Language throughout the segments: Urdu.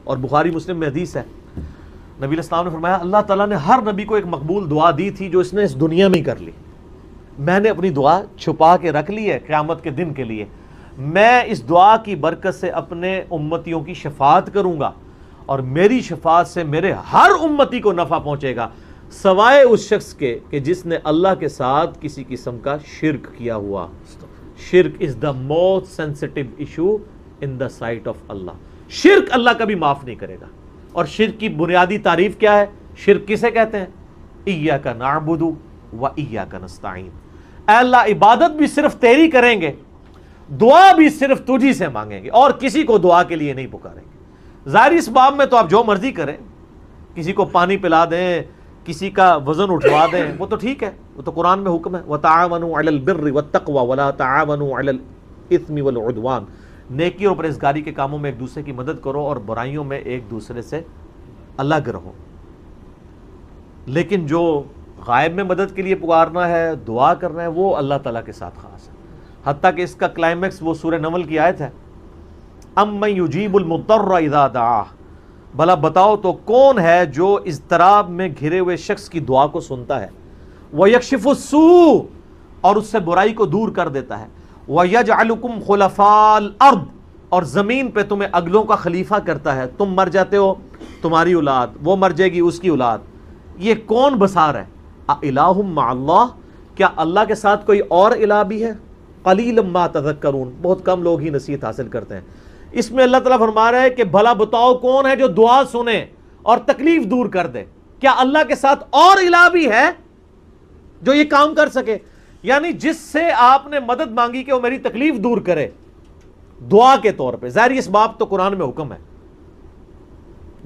اور بخاری مسلم میں حدیث ہے، نبی علیہ السلام نے فرمایا اللہ تعالیٰ نے ہر نبی کو ایک مقبول دعا دی تھی جو اس نے اس دنیا میں ہی کر لی، میں نے اپنی دعا چھپا کے رکھ لی ہے قیامت کے دن کے لیے، میں اس دعا کی برکت سے اپنے امتیوں کی شفاعت کروں گا اور میری شفاعت سے میرے ہر امتی کو نفع پہنچے گا سوائے اس شخص کے کہ جس نے اللہ کے ساتھ کسی قسم کا شرک کیا ہوا۔ شرک is the most sensitive issue in the sight of اللہ۔ شرک اللہ کبھی معاف نہیں کرے گا۔ اور شرک کی بنیادی تعریف کیا ہے؟ شرک کسے کہتے ہیں؟ ایاک نعبد و ایاک نستعین، اے اللہ عبادت بھی صرف تیری کریں گے، دعا بھی صرف تجھی سے مانگیں گے اور کسی کو دعا کے لیے نہیں پکاریں گے۔ ظاہری اس باب میں تو آپ جو مرضی کریں، کسی کو پانی پلا دیں، کسی کا وزن اٹھوا دیں، وہ تو ٹھیک ہے، وہ تو قرآن میں حکم ہے وَتَعَاوَنُوا عَلَى الْبِرِّ وَالتَّقْوَى وَلَا تَعَاوَنُوا عَلَى الْإِثْمِ وَالْعُدْوَانِ، نیکی اور پرہیزگاری کے کاموں میں ایک دوسرے کی مدد کرو اور برائیوں میں ایک دوسرے سے الگ رہو۔ لیکن جو غائب میں مدد کے لیے پکارنا ہے، دعا کرنا ہے، وہ اللہ تعالیٰ کے ساتھ خاص ہے۔ حتیٰ کہ اس کا کلائمیکس وہ سورہ نمل کی آیت ہے اَمَّن يُجِيبُ الْمُضْطَرَّ إِذَا دَعَاهُ، بھلا بتاؤ تو کون ہے جو اضطراب میں گھرے ہوئے شخص کی دعا کو سنتا ہے، وَيَكْشِفُ السُّوءَ، اور اس سے برائی کو دور کر دیتا ہے، وَيَجْعَلُكُمْ خُلَفَاءَ الْأَرْضِ، اور زمین پہ تمہیں اگلوں کا خلیفہ کرتا ہے، تم مر جاتے ہو تمہاری اولاد، وہ مر جائے گی اس کی اولاد، یہ کون بسار ہے؟ اِلَٰهٌ مَّعَ اللَّهِ، کیا اللہ کے ساتھ کوئی اور الہ بھی ہے؟ قَلِيلًا مَّا تَذَكَّرُونَ، بہت کم لوگ ہی نصیحت حاصل کرتے ہیں۔ اس میں اللہ تعالیٰ فرما رہا ہے کہ بھلا بتاؤ کون ہے جو دعا سنے اور تکلیف دور کر دے؟ کیا اللہ کے ساتھ اور الہ بھی ہے جو یہ کام کر سکے؟ یعنی جس سے آپ نے مدد مانگی کہ وہ میری تکلیف دور کرے دعا کے طور پہ، ظاہر اس باب تو قرآن میں حکم ہے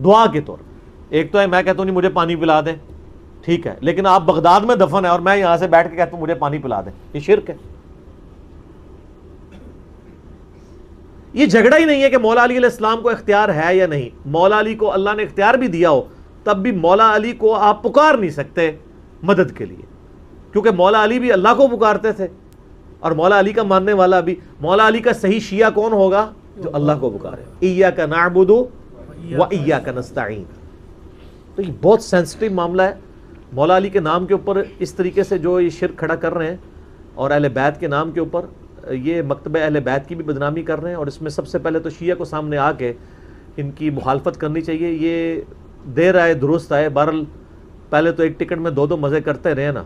دعا کے طور پہ۔ ایک تو ہے میں کہتا ہوں نہیں مجھے پانی پلا دیں، ٹھیک ہے، لیکن آپ بغداد میں دفن ہے اور میں یہاں سے بیٹھ کے کہتا ہوں مجھے پانی پلا دیں، یہ شرک ہے۔ یہ جھگڑا ہی نہیں ہے کہ مولا علی علیہ السلام کو اختیار ہے یا نہیں، مولا علی کو اللہ نے اختیار بھی دیا ہو تب بھی مولا علی کو آپ پکار نہیں سکتے مدد کے لیے، کیونکہ مولا علی بھی اللہ کو پکارتے تھے اور مولا علی کا ماننے والا بھی۔ مولا علی کا صحیح شیعہ کون ہوگا؟ جو اللہ کو پکارے، ایاک نعبد و ایاک نستعین۔ تو یہ بہت سینسٹیو معاملہ ہے۔ مولا علی کے نام کے اوپر اس طریقے سے جو یہ شرک کھڑا کر رہے ہیں اور اہل بیت کے نام کے اوپر یہ مکتبہ اہل بیت کی بھی بدنامی کر رہے ہیں، اور اس میں سب سے پہلے تو شیعہ کو سامنے آ کے ان کی مخالفت کرنی چاہیے۔ یہ دیر آئے درست آئے، بہرحال پہلے تو ایک ٹکٹ میں دو دو مزے کرتے رہے نا،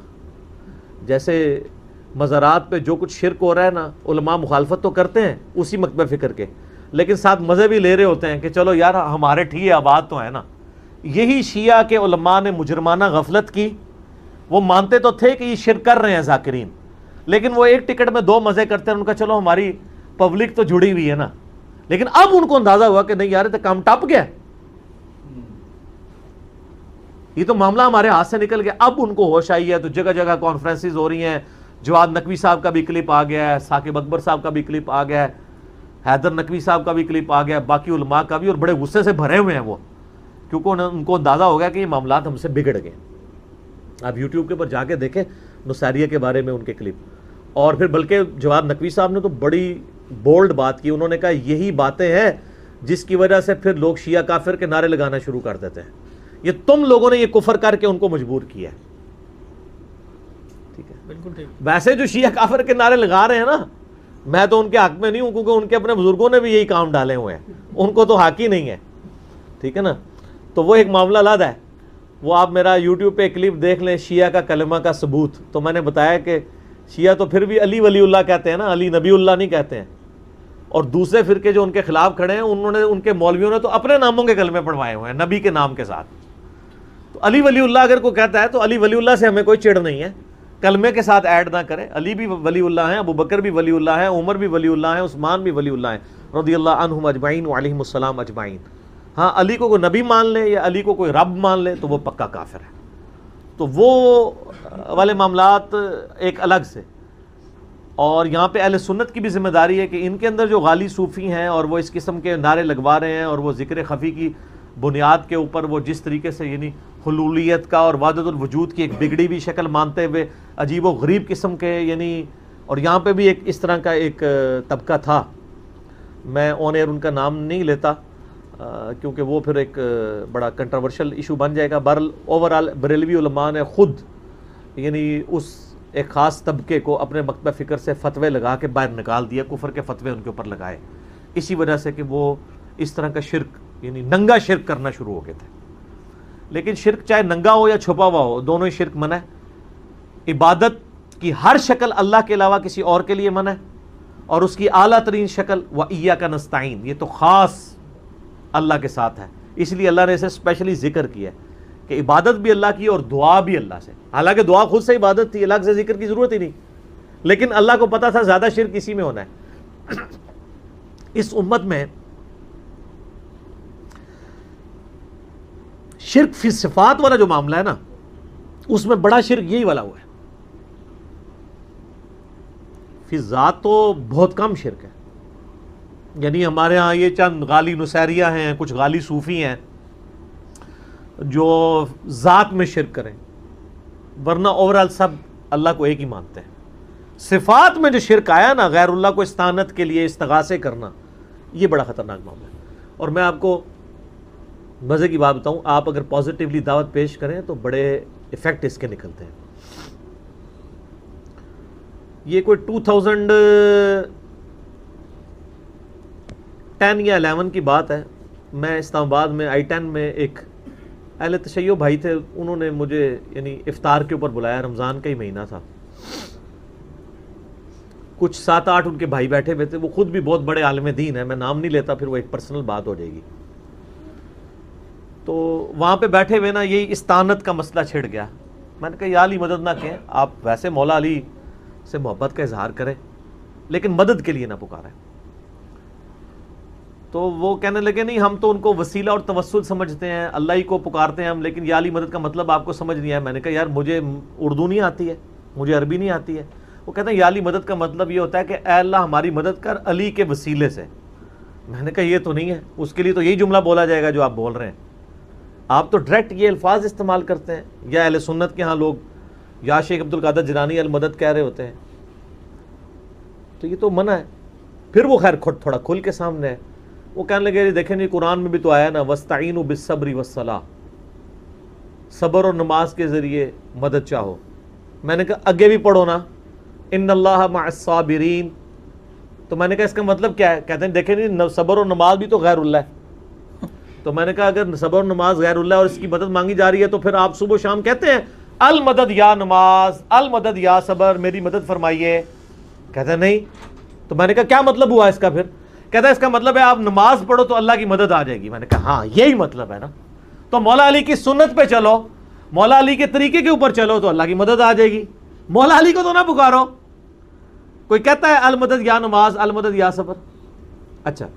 جیسے مزارات پہ جو کچھ شرک ہو رہا ہے نا، علماء مخالفت تو کرتے ہیں اسی مکتبہ فکر کے، لیکن ساتھ مزے بھی لے رہے ہوتے ہیں کہ چلو یار ہمارے ٹھیک آباد تو ہے نا۔ یہی شیعہ کے علماء نے مجرمانہ غفلت کی، وہ مانتے تو تھے کہ یہ شرک کر رہے ہیں ذاکرین، لیکن وہ ایک ٹکٹ میں دو مزے کرتے ہیں، ان کا چلو ہماری پبلک تو جڑی ہوئی ہے نا، لیکن اب ان کو اندازہ ہوا کہ نہیں یار تو کام ٹپ گیا، یہ تو معاملہ ہمارے ہاتھ سے نکل گیا۔ اب ان کو ہوش آئی ہے تو جگہ جگہ کانفرنسز ہو رہی ہیں، جواد نقوی صاحب کا بھی کلپ آ گیا ہے، ثاقب اکبر صاحب کا بھی کلپ آ گیا ہے، حیدر نقوی صاحب کا بھی کلپ آ گیا ہے، باقی علماء کا بھی، اور بڑے غصے سے بھرے ہوئے ہیں وہ، کیونکہ ان کو اندازہ ہو گیا کہ یہ معاملات ہم سے بگڑ گئے۔ آپ یوٹیوب کے اوپر جا کے دیکھیں نصیریہ کے بارے میں ان کے کلپ، اور پھر بلکہ جواد نقوی صاحب نے تو بڑی بولڈ بات کی، انہوں نے کہا یہی باتیں ہیں جس کی وجہ سے پھر لوگ شیعہ کافر کے نعرے لگانا شروع کر دیتے ہیں، یہ تم لوگوں نے یہ کفر کر کے ان کو مجبور کیا ہے۔ ٹھیک ہے، بالکل ٹھیک۔ ویسے جو شیعہ کافر کے نعرے لگا رہے ہیں نا، میں تو ان کے حق میں نہیں ہوں، کیونکہ ان کے اپنے بزرگوں نے بھی یہی کام ڈالے ہوئے ہیں، ان کو تو حق ہی نہیں ہے، ٹھیک ہے نا۔ تو وہ ایک معاملہ علیحدہ ہے، وہ آپ میرا یوٹیوب پہ کلپ دیکھ لیں، شیعہ کا کلمہ کا ثبوت۔ تو میں نے بتایا کہ شیعہ تو پھر بھی علی ولی اللہ کہتے ہیں نا، علی نبی اللہ نہیں کہتے ہیں، اور دوسرے فرقے جو ان کے خلاف کھڑے ہیں انہوں نے، ان کے مولویوں نے تو اپنے ناموں کے کلمے پڑھوائے ہوئے ہیں نبی کے نام کے ساتھ۔ تو علی ولی اللہ اگر کوئی کہتا ہے تو علی ولی اللہ سے ہمیں کوئی چڑ نہیں ہے، کلمے کے ساتھ ایڈ نہ کرے، علی بھی ولی اللہ ہیں، ابو بکر بھی ولی اللہ ہیں، عمر بھی ولی اللہ ہیں، عثمان بھی ولی اللہ ہیں رضی اللہ عنہم اجمعین وعلیہم السلام اجمعین۔ ہاں علی کو کوئی نبی مان لے یا علی کو کوئی رب مان لے تو وہ پکا کافر ہے۔ تو وہ والے معاملات ایک الگ سے، اور یہاں پہ اہل سنت کی بھی ذمہ داری ہے کہ ان کے اندر جو غالی صوفی ہیں اور وہ اس قسم کے نعرے لگوا رہے ہیں، اور وہ ذکر خفی کی بنیاد کے اوپر وہ جس طریقے سے یعنی حلولیت کا اور وحدت الوجود کی ایک بگڑی ہوئی شکل مانتے ہوئے عجیب و غریب قسم کے یعنی، اور یہاں پہ بھی ایک اس طرح کا ایک طبقہ تھا، میں آن ایئر ان کا نام نہیں لیتا، کیونکہ وہ پھر ایک بڑا کنٹروورشل ایشو بن جائے گا. اوورال بریلوی علماء نے خود یعنی اس ایک خاص طبقے کو اپنے مکتبہ فکر سے فتوے لگا کے باہر نکال دیا, کفر کے فتوے ان کے اوپر لگائے, اسی وجہ سے کہ وہ اس طرح کا شرک یعنی ننگا شرک کرنا شروع ہو گئے تھے. لیکن شرک چاہے ننگا ہو یا چھپا ہوا ہو, دونوں ہی شرک منع ہے. عبادت کی ہر شکل اللہ کے علاوہ کسی اور کے لیے منع ہے, اور اس کی اعلیٰ ترین شکل وَإِيَّاكَ نَسْتَعِينُ, یہ تو خاص اللہ کے ساتھ ہے. اس لیے اللہ نے اسے اسپیشلی ذکر کیا ہے کہ عبادت بھی اللہ کی اور دعا بھی اللہ سے. حالانکہ دعا خود سے عبادت تھی, الگ سے ذکر کی ضرورت ہی نہیں, لیکن اللہ کو پتا تھا زیادہ شرک اسی میں ہونا ہے. اس امت میں شرک فی صفات والا جو معاملہ ہے نا, اس میں بڑا شرک یہی والا ہوا ہے. فی ذات تو بہت کم شرک ہے. یعنی ہمارے ہاں یہ چند غالی نصیریہ ہیں, کچھ غالی صوفی ہیں جو ذات میں شرک کریں, ورنہ اوورال سب اللہ کو ایک ہی مانتے ہیں. صفات میں جو شرک آیا نا, غیر اللہ کو استعانت کے لیے استغاثے کرنا, یہ بڑا خطرناک معاملہ ہے. اور میں آپ کو مزے کی بات بتاؤں, آپ اگر پازیٹیولی دعوت پیش کریں تو بڑے ایفیکٹ اس کے نکلتے ہیں. یہ کوئی 2010 یا 11 کی بات ہے. میں اسلام آباد میں I-10 میں ایک اہل تشیع بھائی تھے, انہوں نے مجھے یعنی افطار کے اوپر بلایا, رمضان کا ہی مہینہ تھا. کچھ 7-8 ان کے بھائی بیٹھے ہوئے تھے, وہ خود بھی بہت بڑے عالم دین ہیں, میں نام نہیں لیتا پھر وہ ایک پرسنل بات ہو جائے گی. تو وہاں پہ بیٹھے ہوئے نا یہی استعانت کا مسئلہ چھڑ گیا. میں نے کہا یا علی مدد نہ کہیں, آپ ویسے مولا علی سے محبت کا اظہار کریں لیکن مدد کے لیے نہ پکاریں. تو وہ کہنے لگے نہیں, ہم تو ان کو وسیلہ اور توسل سمجھتے ہیں, اللہ ہی کو پکارتے ہیں ہم, لیکن یا علی مدد کا مطلب آپ کو سمجھ نہیں آیا. میں نے کہا یار مجھے اردو نہیں آتی ہے, مجھے عربی نہیں آتی ہے. وہ کہتے ہیں یا علی مدد کا مطلب یہ ہوتا ہے کہ اے اللہ ہماری مدد کر علی کے وسیلے سے. میں نے کہا یہ تو نہیں ہے, اس کے لیے تو یہی جملہ بولا جائے گا جو آپ بول رہے ہیں. آپ تو ڈائریکٹ یہ الفاظ استعمال کرتے ہیں, یا اہل سنت کے ہاں لوگ یا شیخ عبد القادر جیلانی المدد کہہ رہے ہوتے ہیں, تو یہ تو منع ہے. پھر وہ خیر تھوڑا کھل کے سامنے ہے. وہ کہنے لگے دیکھیں نہیں قرآن میں بھی تو آیا نا وَاسْتَعِينُوا بِالصَّبْرِ وَالصَّلَاةِ, صبر اور نماز کے ذریعے مدد چاہو. میں نے کہا اگے بھی پڑھو نا اِنَّ اللَّهَ مَعَ الصَّابِرِينَ. تو میں نے کہا اس کا مطلب کیا ہے؟ کہتے ہیں دیکھیں نہیں صبر اور نماز بھی تو غیر اللہ ہے. تو میں نے کہا اگر صبر اور نماز غیر اللہ اور اس کی مدد مانگی جا رہی ہے تو پھر آپ صبح و شام کہتے ہیں المدد یا نماز, المدد یا صبر, میری مدد فرمائیے. کہتے ہیں نہیں. تو میں نے کہا کیا مطلب ہوا اس کا پھر؟ کہتا ہے اس کا مطلب ہے آپ نماز پڑھو تو اللہ کی مدد آ جائے گی. میں نے کہا ہاں یہی مطلب ہے نا. تو مولا علی کی سنت پہ چلو, مولا علی کے طریقے کے اوپر چلو تو اللہ کی مدد آ جائے گی. مولا علی کو تو نہ پکارو. کوئی کہتا ہے المدد یا نماز, المدد یا صبر. اچھا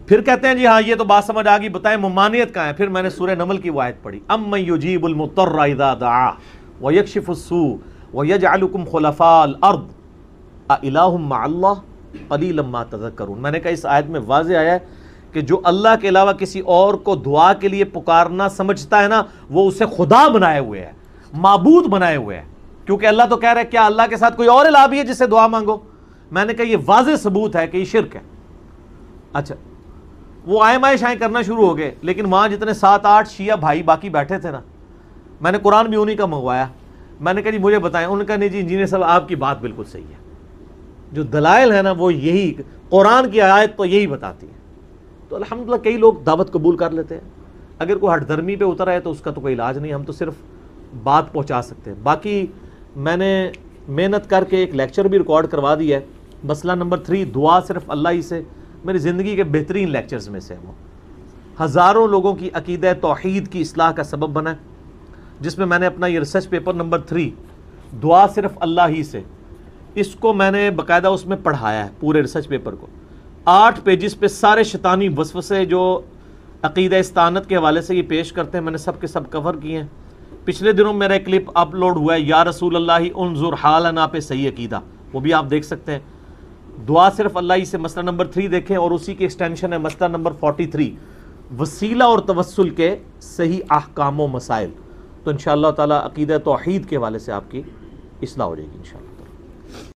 پھر کہتے ہیں جی ہاں یہ تو بات سمجھ آ گئی, بتائیں ممانعت کہاں ہے؟ پھر میں نے سورہ نمل کی وہ آیت پڑھی, امن یجیب المضطر اذا دعا ویکشف السوء ویجعلکم خلفاء الارض االہ مع اللہ قلیلا ما تذکرون. میں نے کہا اس آیت میں واضح آیا ہے کہ جو اللہ کے علاوہ کسی اور کو دعا کے لیے پکارنا سمجھتا ہے نا, وہ اسے خدا بنائے ہوئے ہے, معبود بنائے ہوئے ہے. کیونکہ اللہ تو کہہ رہا ہے کیا اللہ کے ساتھ کوئی اور الہ بھی ہے جس سے دعا مانگو؟ میں نے کہا یہ واضح ثبوت ہے کہ یہ شرک ہے. اچھا وہ آئے مائے شائیں کرنا شروع ہو گئے, لیکن وہاں جتنے 7-8 شیعہ بھائی باقی بیٹھے تھے نا, میں نے قرآن بھی انہی کا منگوایا. میں نے کہا جی مجھے بتائیں. انہوں نے کہا نہیں جی انجینئر صاحب آپ کی بات بالکل صحیح ہے, جو دلائل ہے نا وہ یہی, قرآن کی آیت تو یہی بتاتی ہے. تو الحمدللہ کئی لوگ دعوت قبول کر لیتے ہیں. اگر کوئی ہٹ دھرمی پہ اتر ہے تو اس کا تو کوئی علاج نہیں, ہم تو صرف بات پہنچا سکتے ہیں. باقی میں نے محنت کر کے ایک لیکچر بھی ریکارڈ کروا دیا ہے, مسئلہ نمبر 3 دعا صرف اللہ ہی سے. میری زندگی کے بہترین لیکچرز میں سے وہ ہزاروں لوگوں کی عقیدہ توحید کی اصلاح کا سبب بنا ہے, جس میں نے اپنا یہ ریسرچ پیپر نمبر 3 دعا صرف اللہ ہی سے, اس کو میں نے باقاعدہ اس میں پڑھایا ہے پورے ریسرچ پیپر کو. 8 پیجز پہ سارے شیطانی وسوسے جو عقیدہ استعانت کے حوالے سے یہ پیش کرتے ہیں میں نے سب کے سب کور کیے ہیں. پچھلے دنوں میرا ایک کلپ اپلوڈ ہوا ہے یا رسول اللہ انظر حالنا پہ صحیح عقیدہ, وہ بھی آپ دیکھ سکتے ہیں. دعا صرف اللہ ہی سے مسئلہ نمبر 3 دیکھیں, اور اسی کی ایکسٹینشن ہے مسئلہ نمبر 43 وسیلہ اور توسل کے صحیح احکام و مسائل. تو انشاءاللہ تعالی عقیدہ توحید کے حوالے سے آپ کی اصلاح ہو جائے گی انشاءاللہ.